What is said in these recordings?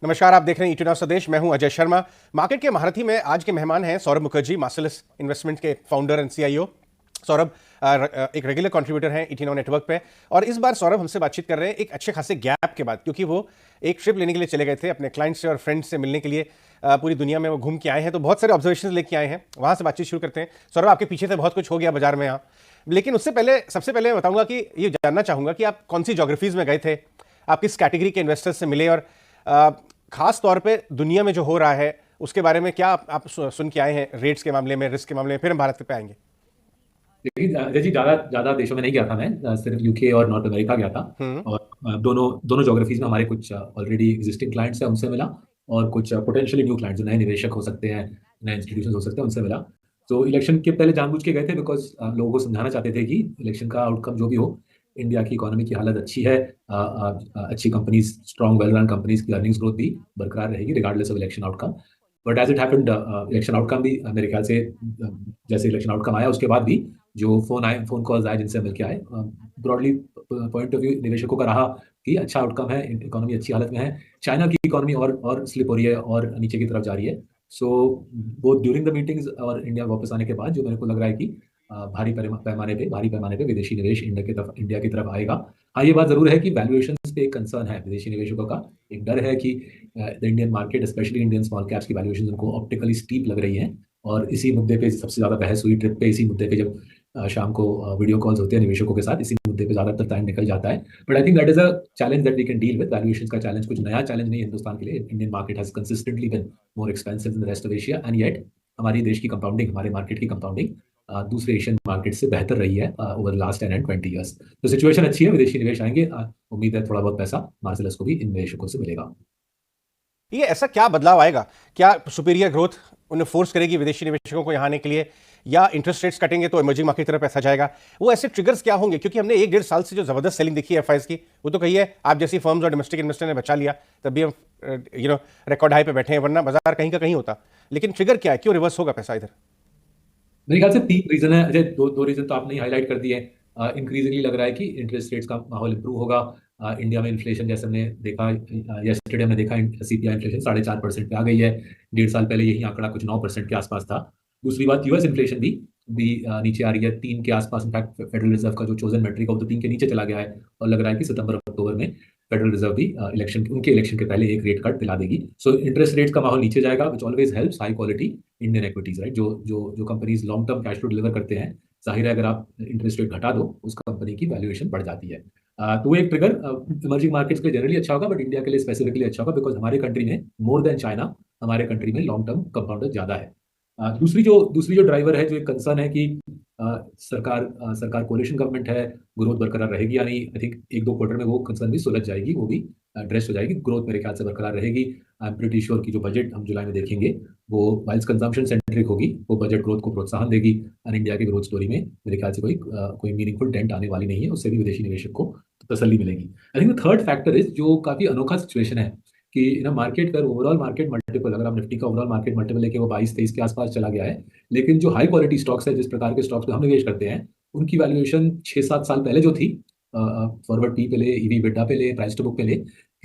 नमस्कार, आप देख रहे हैं ईटी नाउ स्वदेश। मैं हूं अजय शर्मा। मार्केट के महारथी में आज के मेहमान हैं सौरभ मुखर्जी, मार्सेलस इन्वेस्टमेंट के फाउंडर एंड सीईओ। सौरभ एक रेगुलर कंट्रीब्यूटर हैं ईटी नाउ नेटवर्क पे, और इस बार सौरभ हमसे बातचीत कर रहे हैं एक अच्छे खासे गैप के बाद, क्योंकि वो एक ट्रिप लेने के लिए चले गए थे अपने क्लाइंट्स से और फ्रेंड्स से मिलने के लिए। पूरी दुनिया में वो घूम के आए हैं, तो बहुत सारे ऑब्जर्वेशन लेके आए हैं। वहाँ से बातचीत शुरू करते हैं। सौरभ, आपके पीछे से बहुत कुछ हो गया बाजार में यहाँ, लेकिन उससे पहले सबसे पहले मैं बताऊंगा कि ये जानना चाहूंगा कि आप कौन सी जोग्राफीज में गए थे, आप किस कैटेगरी के इन्वेस्टर्स से मिले, और खास तौर पे दुनिया में जो हो रहा है उसके बारे में क्या आप सुन के आए हैं, रेट्स के मामले में, रिस्क के मामले में। फिर हम भारत पे आएंगे। देखिए अजय जी, ज्यादा ज्यादा देशों में नहीं गया था मैं। सिर्फ यूके और नॉर्थ अमेरिका गया था। हम्म। और दोनों दोनों ज्योग्राफीज में हमारे कुछ ऑलरेडी एग्जिस्टिंग क्लाइंट्स हैं, उनसे मिला। और कुछ पोटेंशियली न्यू क्लाइंट्स, जो नए निवेशक हो सकते हैं, नए इंस्टीट्यूशन हो सकते हैं, उनसे मिला। तो इलेक्शन के पहले जानबूझ के गए थे, बिकॉज लोगों को समझाना चाहते थे कि इलेक्शन का आउटकम जो भी हो, इंडिया की इकोनॉमी की हालत अच्छी है। अच्छी companies, strong well run companies की अर्निंग्स ग्रोथ भी बरकरार रहेगी regardless of election outcome. But as it happened, election outcome भी मेरे ख्याल से जैसे इलेक्शन आउटकम आया उसके बाद भी जो फोन कॉल्स आए, जिनसे मिलकर आए, ब्रॉडली पॉइंट ऑफ व्यू निवेशकों का रहा कि अच्छा आउटकम है, इकोनॉमी अच्छी हालत में है। चाइना की इकोनॉमी और स्लिप हो रही है और नीचे की तरफ जा रही है। सो वो ड्यूरिंग द मीटिंग्स और इंडिया वापस आने के बाद जो मेरे को लग रहा है कि भारी पैमाने पे विदेशी निवेश इंडिया की तरफ आएगा। हाँ, ये बात जरूर है कि वैल्यूएशंस पे एक कंसर्न है विदेशी निवेशकों का। एक डर है कि the Indian market, specially Indian small caps की वैल्यूएशंस उनको ऑप्टिकली स्टीप लग रही हैं। और इसी मुद्दे पे सबसे ज्यादा बहस हुई ट्रिप पे। इसी मुद्दे पे जब शाम को वीडियो कॉल्स होते हैं निवेशकों के साथ, इसी मुद्दे पे ज्यादातर टाइम निकल जाता है। But I think that is a challenge that we can deal with. Valuations का चैलेंज कुछ नया चैलेंज नहीं है हिंदुस्तान के लिए। Indian market has consistently been more expensive in the rest of Asia, and yet हमारी देश की कंपाउंडिंग, हमारे मार्केट की कंपाउंडिंग दूसरे एशियन मार्केट से बेहतर रही है ओवर लास्ट 10 and 20 years। तो सिचुएशन अच्छी है, विदेशी निवेश आएंगे। उम्मीद है थोड़ा बहुत पैसा मार्सेलस को भी इन निवेशकों से मिलेगा। ये ऐसा क्या बदलाव आएगा? क्या सुपीरियर ग्रोथ उन्हें फोर्स करेगी विदेशी निवेशकों को यहाँ आने के लिए, या इंटरेस्ट रेट्स कटेंगे तो इमर्जिंग मार्केट की तरफ पैसा जाएगा? वो ऐसे ट्रिगर्स क्या होंगे? क्योंकि हमने 1-1.5 साल से जो जबरदस्त सेलिंग देखी है एफआईएस की, वो तो कही है आप जैसी फर्म्स और डोमेस्टिक इन्वेस्टर ने बचा लिया, तब भी हम रिकॉर्ड हाई पे बैठे हैं, वरना बाजार कहीं का कहीं होता। लेकिन ट्रिगर क्या है, क्यों रिवर्स होगा पैसा इधर? मेरे ख्याल से तीन रीजन है अजय। दो रीजन तो आपने हाईलाइट कर दिए। इंक्रीजिंगली लग रहा है कि इंटरेस्ट रेट्स का माहौल इंप्रूव होगा। इंडिया में इन्फ्लेशन, जैसे हमने देखा यस्टरडे, हमने देखा सीपीआई इन्फ्लेशन 4.5% पे आ गई है। 1.5 साल पहले यही आंकड़ा कुछ 9% के आसपास था। दूसरी बात, यूएस इन्फ्लेशन भी नीचे आ रही है, 3 के आसपास। इनफैक्ट फेडरल रिजर्व का जो चोजन मेट्रिक है वो तो 3 के नीचे चला गया है। और लग रहा है कि सितंबर अक्टूबर में फेडरल रिजर्व भी उनके इलेक्शन के पहले एक रेट कट दिला देगी। सो इंटरेस्ट रेट्स का माहौल नीचे जाएगा, which always helps high quality Indian equities, right. जो जो जो companies long term cash flow deliver करते हैं, जाहिर है अगर आप इंटरेस्ट रेट घटा दो, उस कंपनी की वैल्यूएशन बढ़ जाती है। तो वो एक ट्रिगर इमर्जिंग मार्केट्स के लिए जनरली अच्छा होगा, बट इंडिया के लिए स्पेसिफिकली अच्छा होगा, बिकॉज हमारे कंट्री में मोर देन चाइना, हमारे कंट्री में लॉन्ग टर्म कंपाउंडर ज्यादा है। दूसरी जो ड्राइवर है, जो एक कंसर्न है कि सरकार कोलिशन गवर्नमेंट है, ग्रोथ बरकरार रहेगी या नहीं। आई थिंक 1-2 क्वार्टर में वो कंसर्न भी सुलझ जाएगी, वो भी एड्रेस हो जाएगी। ग्रोथ मेरे ख्याल से बरकरार रहेगी। आई एम प्रीटी श्योर कि जो बजट हम जुलाई में देखेंगे, वो वाइल्स कंजम्पशन सेंट्रिक होगी, वो बजट ग्रोथ को प्रोत्साहन देगी। और इंडिया की ग्रोथ स्टोरी में मेरे ख्याल से कोई मीनिंगफुल डेंट आने वाली नहीं है। उससे भी विदेशी निवेशक को तसल्ली मिलेगी। I think third factor is, जो काफी अनोखा सिचुएशन है, कि मार्केट का ओवरऑल मार्केट मल्टीपल, अगर आप निफ्टी का ओवरऑल मार्केट मल्टीपल लेके वो 22-23 के आसपास चला गया है। लेकिन जो हाई क्वालिटी स्टॉक्स है, जिस प्रकार के स्टॉक्स पे हम निवेश करते हैं, उनकी वैल्यूएशन 6-7 साल पहले जो थी, फॉरवर्ड पी पे ले, ईवी बिडा पे ले, प्राइस टू बुक पे ले,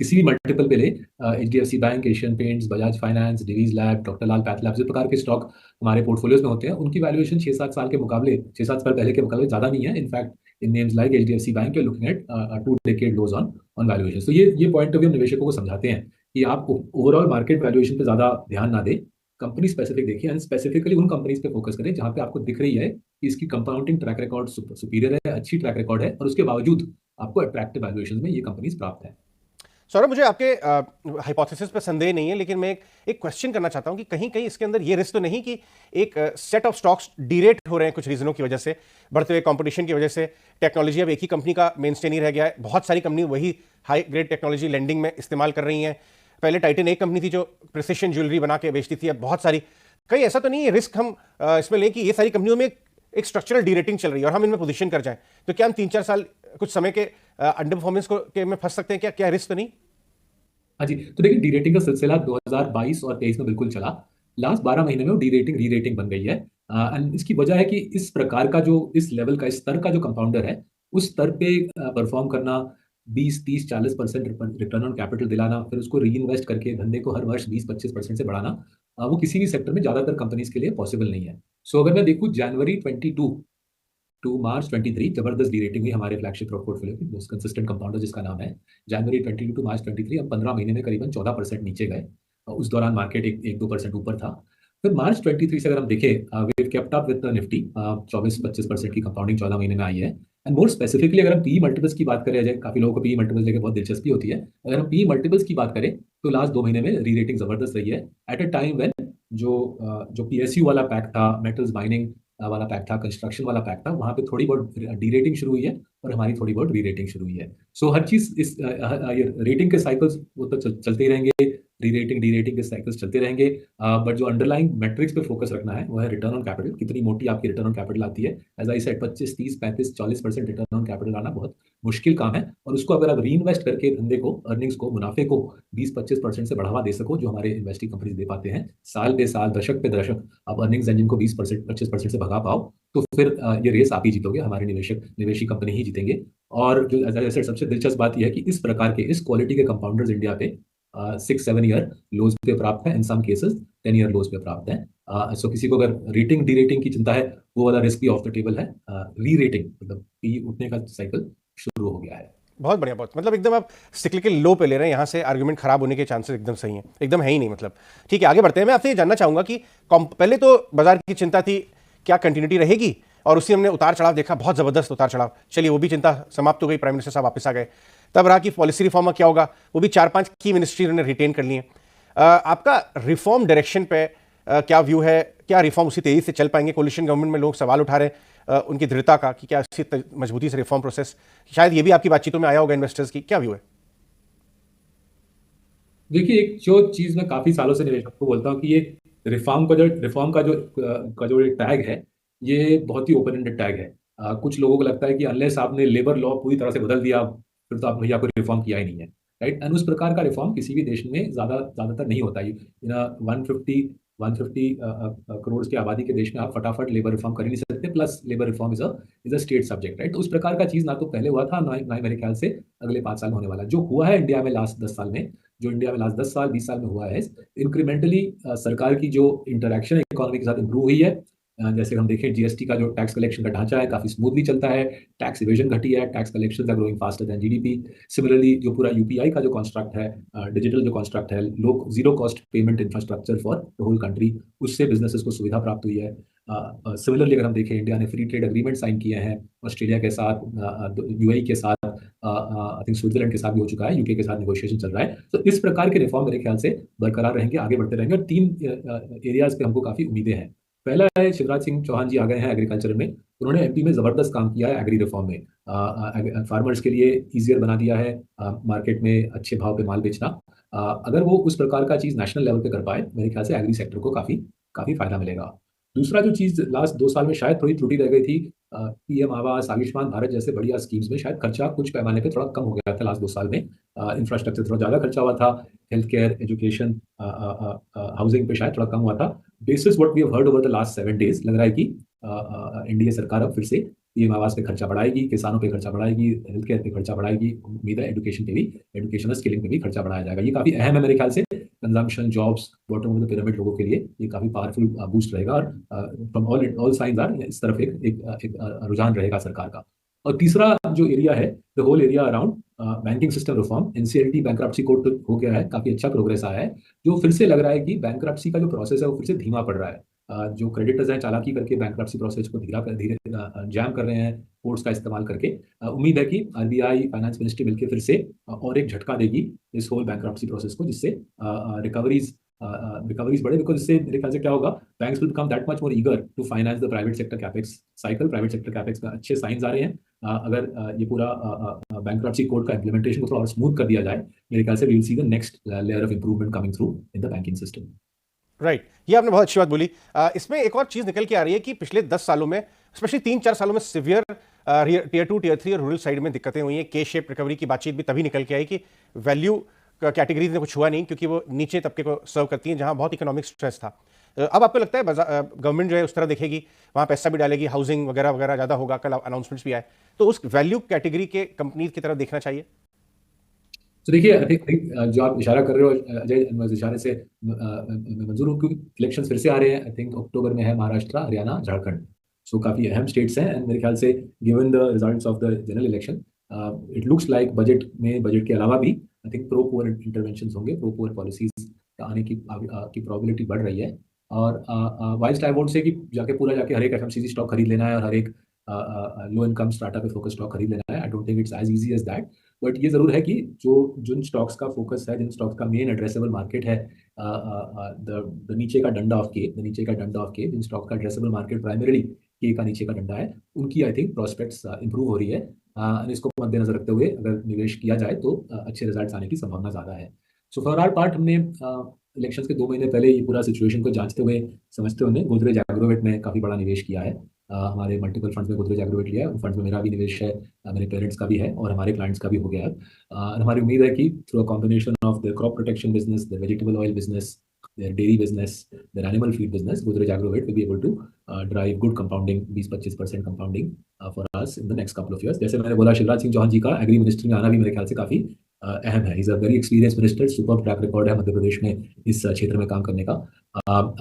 किसी भी मल्टीपल पे ले, HDFC bank, Asian paints, Bajaj finance, Divi's lab, doctor Lal path lab, इस प्रकार के स्टॉक हमारे पोर्टफोलियोज में होते हैं, उनकी वैल्यूएशन 6-7 साल के मुकाबले, 6-7 साल पहले के मुकाबले ज्यादा नहीं है। In fact in names like HDFC bank, you looking at 2 decade lows on valuation. तो ये पॉइंट ऑफ व्यू निवेशकों को समझाते हैं कि आप ओवरऑल मार्केट वैल्यूएशन पे ज्यादा ध्यान ना दें, कंपनी स्पेसिफिक देखिए, एंड स्पेसिफिकली उन कंपनीज पे फोकस करें जहां पे आपको दिख रही है कि इसकी कंपाउंडिंग ट्रैक रिकॉर्ड सुपीरियर है, अच्छी ट्रैक रिकॉर्ड है, और उसके बावजूद आपको अट्रैक्टिव वैल्यूएशन में ये कंपनीज प्राप्त है। सौरभ, मुझे आपके हाइपोथेसिस पर संदेह नहीं है, लेकिन मैं एक क्वेश्चन करना चाहता हूं कि कहीं कहीं इसके अंदर ये रिस्क तो नहीं कि एक सेट ऑफ स्टॉक्स डीरेट हो रहे हैं कुछ रीजनों की वजह से, बढ़ते हुए कंपटीशन की वजह से। टेक्नोलॉजी अब एक ही कंपनी का मेनस्टे नहीं रह गया है, बहुत सारी कंपनी वही हाई ग्रेड टेक्नोलॉजी लेंडिंग में इस्तेमाल कर रही हैं। पहले टाइटन एक कंपनी थी जो प्रिसिशन ज्वेलरी बना के बेचती थी, अब बहुत सारी। कहीं ऐसा तो नहीं है रिस्क हम इसमें लें कि ये सारी कंपनियों में एक स्ट्रक्चरल डीरेटिंग चल रही है और हम इनमें पोजीशन कर जाएं, तो क्या हम 3-4 साल कुछ समय के अंडर परफॉर्मेंस को के में फंस सकते हैं? क्या क्या रिस्क तो नहीं? हाँ जी, तो देखिए, डीरेटिंग का सिलसिला 2022 और 23 में बिल्कुल चला। लास्ट 12 महीने में वो डीरेटिंग री रेटिंग बन गई है। एंड इसकी वजह है कि इस प्रकार का जो, इस लेवल का, इस स्तर का जो कंपाउंडर है, उस स्तर पे परफॉर्म करना, 20, 30, 40% रिटर्न ऑन कैपिटल दिलाना, फिर उसको री इन्वेस्ट करके धंधे को हर वर्ष 20-25% से बढ़ाना, वो किसी भी सेक्टर में ज्यादातर कंपनीज के लिए पॉसिबल नहीं है। सो अगर मैं देखूँ जनवरी 22 टू मार्च 23 जबरदस्त डी-रेटिंग हुई हमारे फ्लैगशिप पोर्टफोलियो की, मोस्ट कंसिस्टेंट कंपाउंडर जिसका नाम है। जनवरी 22 टू मार्च 23 हम 15 महीने में करीबन 14% नीचे गए। उस दौरान मार्केट 1-2% ऊपर था। फिर मार्च 23 से अगर हम देखें, we kept up with the Nifty, 24-25% की कंपाउंडिंग 14 महीने में आई है। एंड मोर स्पेसिफिकली अगर हम पी मल्टीपल्स की बात करें, काफी लोगों को पी मल्टीपल्स लेके बहुत दिलचस्पी होती है। अगर हम पी मल्टीपल्स की बात करें तो लास्ट 2 महीने में री रेटिंग जबरदस्त रही है। एट अ टाइम व्हेन जो पीएसयू वाला पैक था, मेटल्स माइनिंग वाला पैक था, कंस्ट्रक्शन वाला पैक था, वहां पे थोड़ी बहुत डी रेटिंग शुरू हुई है और हमारी थोड़ी बहुत री रेटिंग शुरू हुई है। सो हर चीज इस ये रेटिंग के साइकिल्स वो तो चलते ही रहेंगे, री रेटिंग डी रेटिंग के साइकिल्स चलते रहेंगे। बट जो अंडरलाइंग मेट्रिक्स पे फोकस रखना है वो है रिटर्न ऑन कैपिटल, कितनी मोटी आपकी रिटर्न ऑन कैपिटल आती है। As I said 25, 30, 35, 40% return on capital आना बहुत मुश्किल काम है, और उसको अगर आप री इन्वेस्ट करके धंधे को, अर्निंग्स को, मुनाफे को 20-25% से बढ़ावा दे सको, जो हमारे इन्वेस्टिंग कंपनीज दे पाते हैं, साल पे साल, दशक पे दशक आप अर्निंग्स इंजन को 20%, 25% से भगा पाओ, तो फिर ये रेस आप ही जीतोगे, हमारे निवेशी कंपनी ही जीतेंगे। और जो एज आई सेड सबसे दिलचस्प बात यह है कि इस प्रकार के, इस क्वालिटी के कंपाउंडर्स इंडिया पे 6-7 ईयर लोज पे प्राप्त है, इन सम केसेस 10 ईयर लोज पे प्राप्त है। सो किसी को अगर रेटिंग डी रेटिंग की चिंता है, वो वाला रिस्क भी ऑफ द टेबल है। री रेटिंग मतलब पी उठने का साइकिल शुरू हो गया है। बहुत बढ़िया, बहुत मतलब एकदम आप सिक्लिकल लो पे ले रहे हैं, यहाँ से आर्गुमेंट खराब होने के चांसेस एकदम सही हैं, एकदम है ही नहीं मतलब। ठीक है, आगे बढ़ते हैं। मैं आपसे ये जानना चाहूंगा कि पहले तो बाजार की चिंता थी, क्या कंटिन्यूटी रहेगी, और उसी हमने उतार चढ़ाव देखा, बहुत जबरदस्त उतार चढ़ाव। चलिए वो भी चिंता समाप्त हो गई, प्राइम मिनिस्टर साहब वापस आ गए। तब रहा कि पॉलिसी रिफॉर्म का क्या होगा, वो भी 4-5 की मिनिस्ट्री उन्होंने रिटेन कर लिए। आपका रिफॉर्म डायरेक्शन पे क्या व्यू है, क्या रिफॉर्म उसी तेजी से चल पाएंगे? कोलिशन गवर्नमेंट में लोग सवाल उठा रहे हैं उनकी दृढ़ता का, कि क्या इसी मजबूती से रिफॉर्म प्रोसेस, शायद ये भी आपकी बातचीतों में आया होगा इन्वेस्टर्स की, क्या व्यू है? देखिए, एक जो चीज मैं काफी सालों से निवेशक को बोलता हूँ कि ये रिफॉर्म का जो टैग है, ये बहुत ही ओपन एंडेड टैग है। कुछ लोगों को लगता है कि अनलेस आपने लेबर लॉ पूरी तरह से बदल दिया, फिर तो आप भैया कोई रिफॉर्म किया ही नहीं है, राइट। एंड उस प्रकार का रिफॉर्म किसी भी देश में ज्यादातर नहीं होता। इन 150 करोड़ की आबादी के देश में आप फटाफट लेबर रिफॉर्म कर ही नहीं सकते। Plus labour reform is a state subject, right. तो उस प्रकार का चीज ना तो पहले हुआ था, ना ही मेरे ख्याल से अगले 5 साल में होने वाला। जो हुआ है इंडिया में लास्ट 10 साल में, जो इंडिया में लास्ट 10 साल 20 साल में हुआ है, इंक्रीमेंटली सरकार की जो इंटरेक्शन इकोनॉमी के साथ इंप्रूव हुई है। जैसे हम देखें, जीएसटी का जो टैक्स कलेक्शन का ढांचा है काफी स्मूथली चलता है, टैक्स इवेजन घटी है, tax collection are growing faster than GDP. Similarly जो पूरा यूपीआई का जो कॉन्स्ट्रक्ट है, डिजिटल जो कॉन्स्ट्रक्ट है, लोग zero cost payment infrastructure for the whole country, उससे बिजनेसेस को सुविधा प्राप्त हुई है। सिमिलरली अगर हम देखें, इंडिया ने फ्री ट्रेड एग्रीमेंट साइन किए हैं ऑस्ट्रेलिया के साथ, यूएई के साथ, आई थिंक स्विट्जरलैंड के साथ भी हो चुका है, यूके के साथ नेगोशिएशन चल रहा है। तो इस प्रकार के रिफॉर्म मेरे ख्याल से बरकरार रहेंगे, आगे बढ़ते रहेंगे। और 3 एरियाज पे हमको काफी उम्मीदें हैं। पहला है, शिवराज सिंह चौहान जी आ गए हैं एग्रीकल्चर में, उन्होंने एमपी में जबरदस्त काम किया है एग्री रिफॉर्म में। फार्मर्स के लिए इजियर बना दिया है मार्केट में अच्छे भाव पे माल बेचना। अगर वो उस प्रकार का चीज नेशनल लेवल पे कर पाए, मेरे ख्याल से एग्री सेक्टर को काफी काफी फायदा मिलेगा। दूसरा जो चीज लास्ट 2 साल में शायद थोड़ी त्रुटि रह गई थी, पीएम आवास, आयुष्मान भारत जैसे बढ़िया स्कीम्स में शायद खर्चा कुछ पैमाने पे थोड़ा कम हो गया था लास्ट 2 साल में। इंफ्रास्ट्रक्चर थोड़ा ज्यादा खर्चा हुआ था, हेल्थ केयर, एजुकेशन, हाउसिंग पे शायद थोड़ा कम हुआ था। Basis what we have heard over the last 7 days, लग रहा है कि एनडीए सरकार अब फिर से पीएम आवास पे खर्चा बढ़ाएगी, किसानों पे खर्चा बढ़ाएगी, हेल्थ केयर पे खर्चा बढ़ाएगी। उम्मीद है एजुकेशन पे भी, एजुकेशनल स्किलिंग पे भी खर्चा बढ़ाया जाएगा। ये काफी अहम है मेरे ख्याल से, consumption, jobs, bottom of the pyramid लोगों के लिए ये काफी पावरफुल बूस्ट रहेगा। और फ्रॉम ऑल साइंस आर इस तरफ एक रुझान रहेगा सरकार का। और तीसरा जो एरिया है, the whole area around banking system reform, NCLT bankruptcy court हो गया है, काफी अच्छा प्रोग्रेस आया है। जो फिर से लग रहा है कि बैंक्रप्सी का जो प्रोसेस है वो फिर से धीमा पड़ रहा है। जो क्रेडिटर्स हैं चालाकी करके बैंक्रप्सी प्रोसेस को धीरे जैम कर रहे हैं कोर्ट्स का इस्तेमाल करके। उम्मीद है कि आरबीआई, फाइनेंस मिनिस्ट्री मिलकर फिर से और एक झटका देगी इस होल बैंक्रप्सी प्रोसेस को, जिससे रिकवरीज बढ़े। बिकॉज इससे मेरे ख्याल से क्या होगा, banks will become that much more eager to finance the private sector capex cycle. Private sector capex में अच्छे साइंस आ रहे हैं। अगर ये पूरा बैंक्रप्सी कोड का इम्प्लीमेंटेशन को थोड़ा और स्मूथ कर दिया जाए, मेरे ख्याल से we will see the next layer of improvement coming through in the banking system. Right, ये आपने बहुत अच्छी बात बोली। इसमें एक और चीज निकल के आ रही है कि पिछले 10 सालों में, स्पेशली 3-4 सालों में, सिवियर टियर 2, टियर 3 और रूरल साइड में दिक्कतें हुई हैं। के शेप रिकवरी की बातचीत भी तभी निकल के आई कि वैल्यू कैटेगरीज में कुछ हुआ नहीं, क्योंकि वो नीचे तबके को सर्व करती हैं जहां बहुत इकोनॉमिक स्ट्रेस था। अब आपको लगता है गवर्नमेंट जो है उस तरह देखेगी, वहां पैसा भी डालेगी, हाउसिंग वगैरह वगैरह ज्यादा होगा, कल अनाउंसमेंट्स भी आए, तो उस वैल्यू कैटेगरी के कंपनीज की तरफ देखना चाहिए? तो देखिए, आई थिंक जो आप इशारा कर रहे हो अजय, मैं उस इशारे से मैं मंजूर हूँ, क्योंकि इलेक्शन फिर से आ रहे हैं। आई थिंक अक्टूबर में है महाराष्ट्र, हरियाणा, झारखंड। सो काफी अहम स्टेट्स हैं, एंड मेरे ख्याल से given the results of the general election, it looks like budget के अलावा भी I think pro poor intervention होंगे, प्रो पुअर पॉलिसीज आने की प्रोबेबिलिटी बढ़ रही है। और वाइल्ड आई वोट से कि जाके हर एक एफएमसीजी स्टॉक खरीद लेना है और हर एक लो इनकम स्टार्टअप पे फोकस स्टॉक खरीद लेना है, I don't think it's as easy as that. But ये जरूर है कि जो जिन स्टॉक्स का फोकस है, जिन स्टॉक्स का मेन एड्रेसेबल मार्केट है, द नीचे का डंडा ऑफ के, द नीचे का डंडा ऑफ के, जिन स्टॉक्स का एड्रेसेबल मार्केट प्राइमरीली के का नीचे का डंडा है, उनकी आई थिंक प्रोस्पेक्ट्स इंप्रूव हो रही है। इसको मद्देनजर रखते हुए अगर निवेश किया जाए तो अच्छे रिजल्ट्स आने की संभावना ज़्यादा है। सो फॉर आवर पार्ट, हमने इलेक्शंस के 2 महीने पहले ये पूरा सिचुएशन को जांचते हुए, समझते हुए गोदरेज एग्रोवेट में काफ़ी बड़ा निवेश किया है। हमारे मल्टीपल फंड्स में गोदरेज एग्रोवेट लिया है, उन फंड्स में मेरा भी निवेश है, मेरे पेरेंट्स का भी है और हमारे क्लाइंट्स का भी हो गया है। हमारी उम्मीद है कि through a combination of the crop protection business, the vegetable oil business, their dairy business, their animal feed business, Godrej Agrovet will be able to drive good compounding, 20-25% compounding for us in the next couple of years. जैसे मैंने बोला, शिवराज सिंह चौहान जी का agree ministry में आना भी मेरे ख्याल से काफी अहम है। Is a very experience minister, super track record है मध्य प्रदेश में इस क्षेत्र में काम करने का।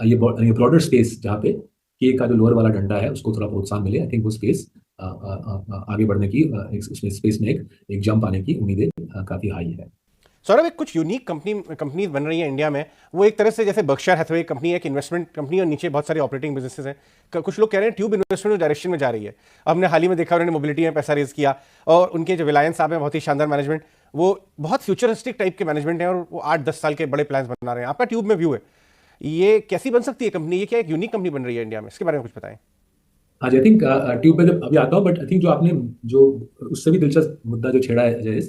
ये ब्रॉडर स्पेस जहाँ पे के का जो लोअर वाला डंडा है उसको थोड़ा प्रोत्साहन मिले, आई थिंक वो स्पेस आगे बढ़ने की, स्पेस में एक जंप आने की उम्मीदें काफी हाई है। सौरभ, एक कुछ यूनिक कंपनीज बन रही है इंडिया में, वो एक तरह से जैसे बर्कशायर हैथवे कंपनी है, एक इन्वेस्टमेंट कंपनी और नीचे बहुत सारे ऑपरेटिंग बिजनेसेस हैं। कुछ लोग कह रहे हैं ट्यूब इन्वेस्टमेंट डायरेक्शन में जा रही है। हमने हाल ही में देखा, उन्होंने मोबिलिटी में पैसा रेज किया, और उनके जो रिलायंस साहब हैं, बहुत ही शानदार मैनेजमेंट, वो बहुत फ्यूचरिस्टिक टाइप के मैनेजमेंट है और वो 8-10 साल के बड़े प्लान्स बना रहे हैं। आपका ट्यूब में व्यू है, ये कैसी बन सकती है कंपनी? ये क्या एक यूनिक कंपनी बन रही है इंडिया में? इसके बारे में कुछ बताएं। हाँ जी, आई थिंक ट्यूब पे जब अभी आता हूँ, बट आई थिंक जो आपने जो उससे भी दिलचस्प मुद्दा जो छेड़ा है अजय,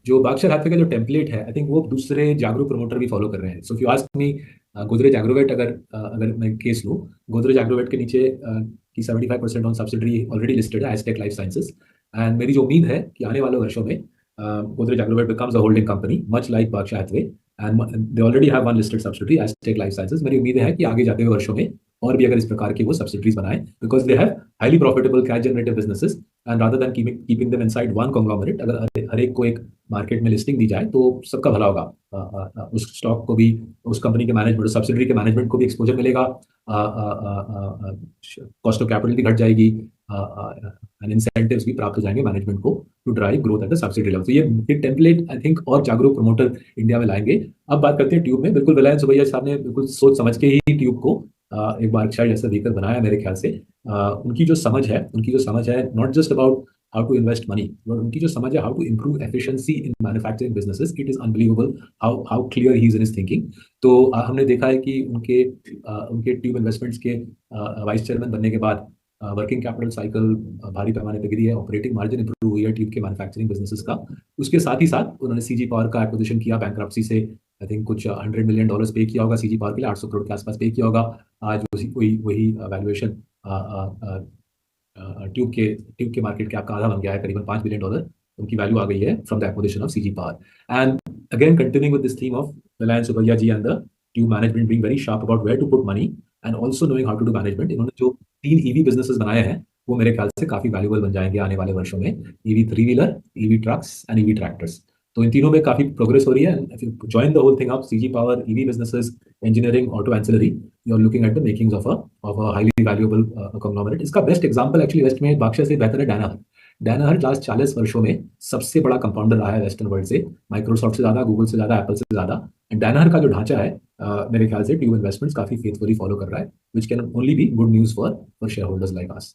जो बर्कशायर हैथवे का जो टेम्पलेट है, आई थिंक वो दूसरे जागरूक प्रमोटर भी फॉलो कर रहे हैं। So if you ask me, Godrej Agrovet, अगर मैं केस लूँ, गोदरेज एग्रोवेट के नीचे की 75% ऑन सब्सिडरी ऑलरेडी लिस्टेड है, एस्टेक लाइफ साइंसेज। एंड मेरी जो उम्मीद है कि आने वाले वर्षों में Godrej Agrovet becomes a holding company much like Berkshire Hathaway, and they already have one listed subsidiary, Astec life sciences. मेरी उम्मीद है कि आगे जाते हुए वर्षों में और भी अगर इस प्रकार की वो सब्सिडरीज बनाए, because they have highly profitable cash generative businesses, and rather than keeping them inside one conglomerate, अगर हर एक को एक मार्केट में लिस्टिंग दी जाए तो सबका भला होगा। उस स्टॉक को भी, उस कंपनी के मैनेजमेंट, सब्सिडरी के मैनेजमेंट को भी एक्सपोजर मिलेगा, कॉस्ट ऑफ कैपिटल भी घट जाएगी, एंड इंसेंटिव्स भी प्राप्त हो जाएंगे मैनेजमेंट को to drive growth at the subsidy level. तो ये टेम्पलेट आई थिंक और जागरूक प्रमोटर इंडिया में लाएंगे। अब बात करते हैं ट्यूब में। बिल्कुल रिलायंस सुबैया साहब ने बिल्कुल सोच समझ के ही ट्यूब को एक बार शायद जैसा व्हीकल बनाया मेरे ख्याल से। उनकी जो समझ है not just about how to invest money, but उनकी जो समझ है how to improve efficiency in manufacturing businesses, it is unbelievable how clear he is in his thinking. तो हमने देखा है कि उनके ट्यूब इन्वेस्टमेंट्स के वाइस चेयरमैन बनने के बाद वर्किंग कैपिटल साइकिल भारी पैमाने पर गिरी है, ऑपरेटिंग मार्जिन इंप्रूव हुई है ट्यूब के मैन्युफैक्चरिंग बिजनेसेस का। उसके साथ ही साथ उन्होंने सीजी पावर का एक्विजिशन किया बैंक्रप्सी से, आई थिंक कुछ $100 मिलियन पे किया होगा सीजी पावर के लिए, 800 करोड़ के आसपास पे किया होगा। आज वही वैल्यूएशन ट्यूब के मार्केट कैप का आधा बन गया है, करीबन $5 बिलियन उनकी वैल्यू आ गई है from the acquisition of CG Power. And again continuing with this theme of Reliance Subbiah ji and the Tube management being very sharp about where to put money and also knowing how to do management, इन्होंने जो 3 EV businesses बनाए हैं वो मेरे ख्याल से काफी valuable बन जाएंगे आने वाले वर्षों में। EV 3 wheeler, EV trucks and EV tractors, तो इन तीनों में काफी प्रोग्रेस हो रही है। If you join the whole thing of CG Power, EV businesses, engineering, auto ancillary, you are looking at the makings of a highly valuable conglomerate. इसका best example actually West में बर्कशायर से बेहतर है डायनाहर। डायनाहर last 40 वर्षों में सबसे बड़ा compounder रहा है वेस्टर्न वर्ल्ड से, माइक्रोसॉफ्ट से ज्यादा, गूगल से ज्यादा, एप्पल से ज्यादा। एंड डायनाहर का जो ढांचा है मेरे ख्याल से ट्यूब इन्वेस्टमेंट्स काफी फेथफुली फॉलो कर रहा है, which can only be good news for share holders like us.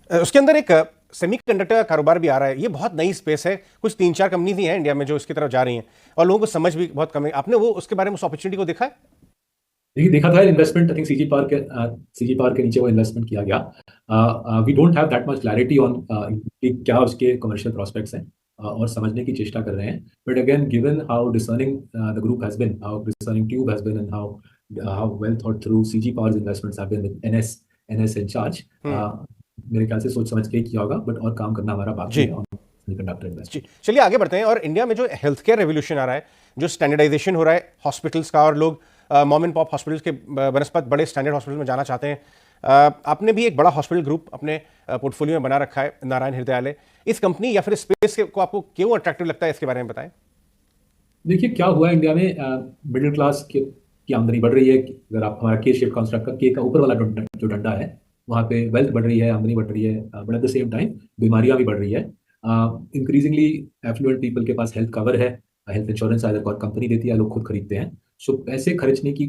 उसके अंदर एक सेमीकंडक्टर का कारोबार भी आ रहा है। ये बहुत नई स्पेस है, कुछ 3-4 कंपनीज ही हैं इंडिया में जो इसकी तरफ जा रही हैं और लोगों को समझ भी बहुत कम है। आपने वो उसके बारे में उस अपॉर्चुनिटी को देखा है? देखिए, देखा था investment, I think CG Power के नीचे वो इन्वेस्टमेंट किया गया। We don't have that much clarity on क्या उसके कमर्शियल प्रोस्पेक्ट्स हैं, और समझने की चेष्टा कर रहे हैं। But again given how discerning the group has been, how discerning Tube has been, and how well thought through CG Power's investments have been with NS in charge, मेरे ख्याल से सोच समझ के ही किया होगा, बट और काम करना हमारा बाकी है ऑन सेमीकंडक्टर इन्वेस्टमेंट। चलिए आगे बढ़ते हैं। और इंडिया में जो हेल्थ केयर रेवोल्यूशन आ रहा है, जो स्टैंडर्डाइजेशन हो रहा है हॉस्पिटल्स का, और लोग मॉम एंड पॉप हॉस्पिटल्स के बनस्पत बड़े स्टैंडर्ड हॉस्पिटल में जाना चाहते हैं। आपने भी एक बड़ा हॉस्पिटल ग्रुप अपने पोर्टफोलियो में बना रखा है, नारायण हृदयालय। इस कंपनी या फिर स्पेस को आपको क्यों अट्रैक्टिव लगता है, इसके बारे में बताएं। देखिए क्या हुआ इंडिया में, मिडिल क्लास की आमदनी बढ़ रही है। अगर आप हमारा के शेप कंस्ट्रक्ट का के का ऊपर वाला जो डंडा है, वहाँ पे वेल्थ बढ़ रही है, आमदनी बढ़ रही है, but at the same time बीमारियां भी बढ़ रही है। इंक्रीजिंगली एफ्लुएंट पीपल के पास हेल्थ कवर है, हेल्थ इंश्योरेंस आइदर कंपनी देती है या लोग खुद खरीदते हैं। सो पैसे खर्चने की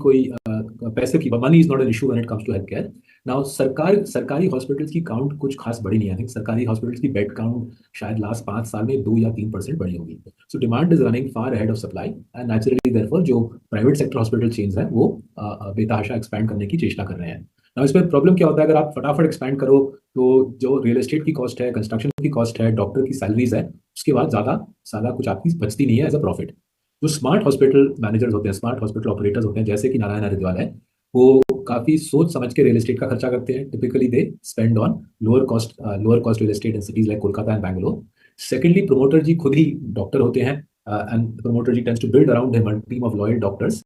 पैसे की money is not an issue when it comes to health care. Now सरकारी हॉस्पिटल्स की काउंट कुछ खास बढ़ी नहीं है। आई थिंक सरकारी हॉस्पिटल्स की बेड काउंट शायद लास्ट 5 साल में 2 या 3% बढ़ी होगी। So demand is running far ahead of supply and naturally therefore जो प्राइवेट सेक्टर हॉस्पिटल चेन्स हैं वो बेतहाशा एक्सपैंड करने की चेष्टा कर रहे हैं। नाउ इसमें प्रॉब्लम क्या होता है, अगर आप फटाफट एक्सपैंड करो तो जो रियल एस्टेट की कॉस्ट है, कंस्ट्रक्शन की कॉस्ट है, डॉक्टर की सैलरीज है, उसके बाद ज़्यादा ज़्यादा कुछ आपकी बचती नहीं है एज अ प्रॉफिट। जो स्मार्ट हॉस्पिटल मैनेजर्स होते हैं, स्मार्ट हॉस्पिटल ऑपरेटर्स होते हैं, जैसे कि नारायण हरिद्वार है, वो काफी सोच समझ के रियल एस्टेट का खर्चा करते हैं। Typically they spend on lower cost real estate in cities like Kolkata and Bangalore. Secondly, promoter ji खुद ही डॉक्टर होते हैं, and promoter ji tends to build around him a team of loyal doctors,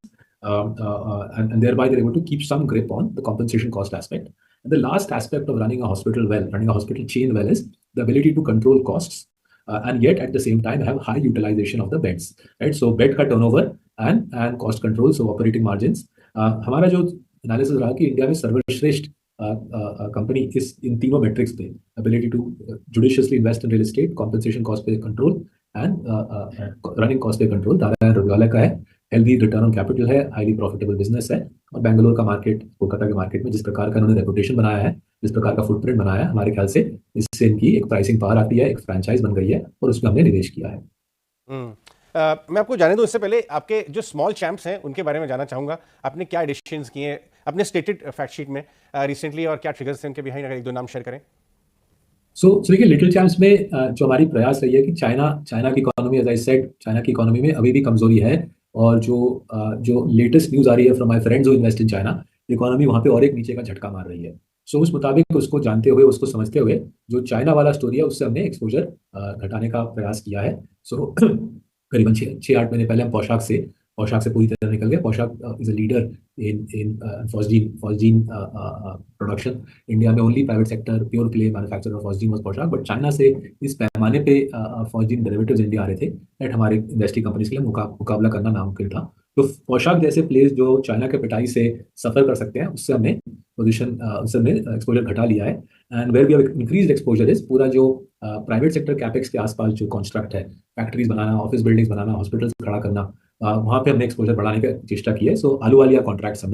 and thereby they're able to keep some grip on the compensation cost aspect. And the last aspect of running a hospital well, running a hospital chain well, is the ability to control costs, and yet at the same time have high utilization of the beds, right? So bed का turnover and cost control, so operating margins. हमारा जो analysis रहा कि India में सर्वश्रेष्ठ company इस इन तीनों metrics पे, ability to judiciously invest in real estate, compensation cost पे कंट्रोल एंड रनिंग कॉस्ट पे कंट्रोल, नारायण हृदयालय का है। हेल्दी रिटर्न ऑन कैपिटल है, हाईली प्रॉफिटेबल बिजनेस है। और बैंगलोर का मार्केट, कोलकाता के मार्केट में जिस प्रकार का उन्होंने रेपुटेशन बनाया है, जिस प्रकार का फुटप्रिंट बनाया है, हमारे ख्याल से इससे इनकी एक प्राइसिंग पावर आती है, एक फ्रेंचाइज बन गई है और उसमें हमने निवेश किया है। मैं आपको जाने दूं इससे पहले आपके जो स्मॉल चैम्प्स हैं उनके बारे में जानना चाहूंगा। आपने क्या एडिशंस किए हैं अपने स्टेटेड फैक्ट शीट में रिसेंटली, और क्या ट्रिगर्स हैं उनके बिहाइंड, अगर एक दो नाम शेयर करें। सो देखिए, लिटिल चैम्प्स में जो हमारी प्रयास रही है कि चाइना की economy, as I said, China की इकोनॉमी में अभी भी कमजोरी है। और जो लेटेस्ट न्यूज़ आ रही है from my friends who invest in China, economy वहाँ पे और एक नीचे का झटका मार रही है। सो उस मुताबिक उसको जानते हुए, उसको समझते हुए, जो चाइना वाला स्टोरी है उससे हमने एक्सपोजर घटाने का प्रयास किया है। सो करीबन 6-8 महीने पहले हम पोशाक से पूरी तरह निकल गए। Paushak is a leader in phosgene production. India में only private sector pure play manufacturer of phosgene was Paushak, but China से इस पैमाने पे फॉस्जीन डेरिवेटिव्स इंडिया आ रहे थे दैट हमारे इंडस्ट्री कंपनीज के लिए मुकाबला करना नामुमकिन था। तो पोशाक जैसे प्लेस जो चाइना के पिटाई से सफर कर सकते हैं, उससे हमने एक्सपोजर घटा लिया है। And where we have increased exposure is पूरा जो प्राइवेट सेक्टर कैपेक्स के आसपास जो कॉन्स्ट्रक्ट है, फैक्ट्रीज बनाना, ऑफिस बिल्डिंग्स बनाना, हॉस्पिटल्स खड़ा करना, वहाँ पे हमने एक्सपोजर बढ़ाने की चेष्टा की है। सो आलू वालिया कॉन्ट्रैक्ट्स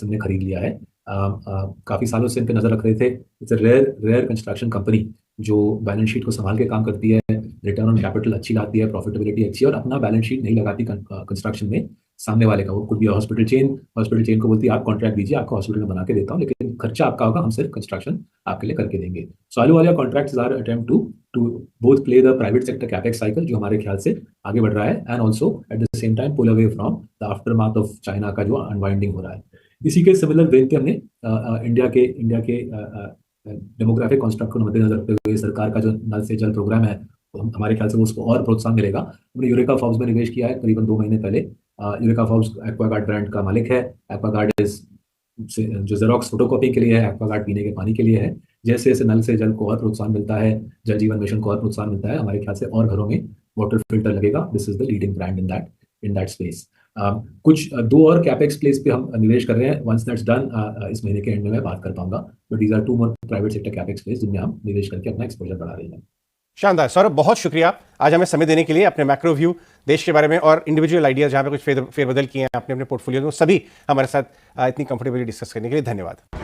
हमने खरीद लिया है। काफी सालों से इन पे नजर रख रहे थे। It's a rare construction company जो बैलेंस शीट को संभाल के काम करती है, रिटर्न ऑन कैपिटल अच्छी लाती है, प्रॉफिटेबिलिटी अच्छी है, और अपना बैलेंस शीट नहीं लगाती कंस्ट्रक्शन में सामने वाले का। वो कुछ भी हॉस्पिटल चेन को बोलती है आप कॉन्ट्रैक्ट दीजिए, आपको हॉस्पिटल में बना के देता हूँ, लेकिन खर्चा आपका होगा, हम सिर्फ कंस्ट्रक्शन आपके लिए करके देंगे। So Ahluwalia contracts are attempt to both play the private sector capex cycle जो हमारे ख्याल से आगे बढ़ रहा है, and also at the same time pull away from the aftermath of China का जो अनवाइंडिंग हो रहा है। इसी के सिमिलर वेन पे हमने इंडिया के डेमोग्राफिक कॉन्स्ट्रक्ट को मद्देनजर रखते हुए सरकार का जो नल से जल प्रोग्राम है, हमारे ख्याल से वो उसको और प्रोत्साहन मिलेगा। हमने यूरेका फॉर्ब्स में निवेश किया है करीबन 2 महीने पहले। यूरेका फॉर्ब्स एक्वागार्ड ब्रांड का मालिक है। एक्वागार्ड इज जो जेरोक्स फोटोकॉपी के लिए है, एक्वागार्ड पीने के पानी के लिए है। जैसे जैसे नल से जल को और प्रोत्साहन मिलता है, जल जीवन मिशन को और प्रोत्साहन मिलता है, हमारे ख्याल से और घरों में वाटर फिल्टर लगेगा। This is the leading brand in that space. कुछ 2 और कैपेक्स प्लेस पे हम निवेश कर रहे हैं। वंस दैट्स डन, इस महीने के एंड में मैं बात कर पाऊंगा, but these are 2 more private sector capex plays जिनमें हम निवेश करके अपना एक्सपोजर बढ़ा रहे हैं। शानदार सौरभ, बहुत शुक्रिया आज हमें समय देने के लिए। अपने मैक्रो व्यू देश के बारे में और इंडिविजुअल आइडियाज जहाँ पे कुछ फेरबदल किए हैं आपने अपने पोर्टफोलियो में, सभी हमारे साथ इतनी कंफर्टेबली डिस्कस करने के लिए धन्यवाद।